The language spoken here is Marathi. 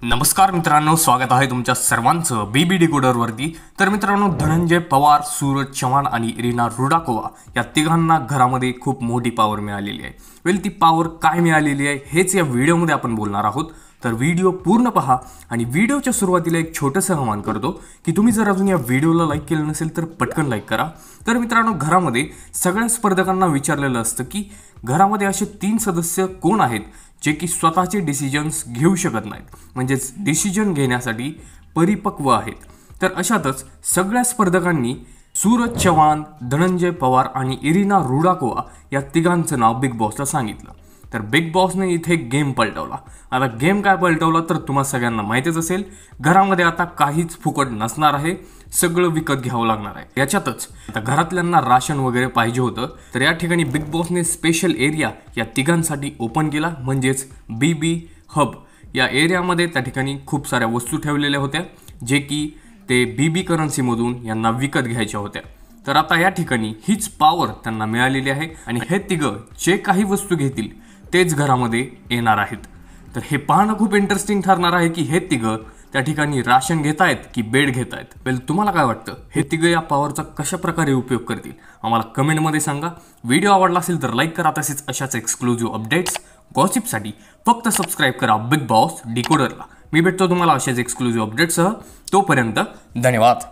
नमस्कार मित्रांनो, स्वागत आहे तुमच्या सर्वांचं बीबी डिकोडरवरती। तर मित्रांनो, धनंजय पवार, सूरज चव्हाण आणि इरिना रुडाकोवा या तिघांना घरामध्ये खूप मोठी पॉवर मिळालेली आहे। वेल ती पॉवर काय मिळालेली आहे हेच या व्हिडिओमध्ये आपण बोलणार आहोत। तर व्हिडिओ पूर्ण पहा आणि व्हिडिओच्या सुरुवातीला एक छोटंसं आवाहन करतो की तुम्ही जर अजून या व्हिडिओला लाईक केलं नसेल तर पटकन लाईक करा। तर मित्रांनो, घरामध्ये सगळ्या स्पर्धकांना विचारलेलं असतं की घरामध्ये असे 3 सदस्य कोण आहेत जे की स्वतःचे डिसिजन्स घेऊ शकत नाहीत, म्हणजे डिसिजन घेण्यासाठी परिपक्व आहेत। तर अशातच सगळ्या स्पर्धकांनी सूरज चव्हाण, धनंजय पवार आणि इरिना रुडाकोवा या तिघांचं नाव बिग बॉसला सांगितलं। तर बिग बॉसने इथे गेम पलटवला। आता गेम काय पलटवला तर तुम्हाला सगळ्यांना माहितीच असेल, घरामध्ये आता काहीच फुकट नसणार आहे, सगळं विकत घ्यावं लागणार आहे। याच्यातच आता घरातल्यांना राशन वगैरे पाहिजे होतं, तर या ठिकाणी बिग बॉसने स्पेशल एरिया या तिघांसाठी ओपन केला, म्हणजेच बीबी हब। या एरियामध्ये त्या ठिकाणी खूप साऱ्या वस्तू ठेवलेल्या होत्या जे की ते बीबी करन्सीमधून यांना विकत घ्यायच्या होत्या। तर आता या ठिकाणी हीच पॉवर त्यांना मिळालेली आहे आणि हे तिघं जे काही वस्तू घेतील तेच घरामध्ये येणार आहेत। तर हे पाहणं खूप इंटरेस्टिंग ठरणार आहे की हे तिघं त्या ठिकाणी राशन घेत आहेत की बेड घेत आहेत। वेल तुम्हाला काय वाटतं, हे तिघं या पॉवरचा कशा प्रकारे उपयोग करतील आम्हाला कमेंटमध्ये सांगा। व्हिडिओ आवडला असेल तर लाईक करा, तसेच अशाच एक्सक्लुझिव्ह अपडेट्स गॉसिपसाठी फक्त सबस्क्राईब करा बिग बॉस डिकोडरला। मी भेटतो तुम्हाला अशाच एक्सक्लुझिव्ह अपडेट्ससह। तोपर्यंत धन्यवाद।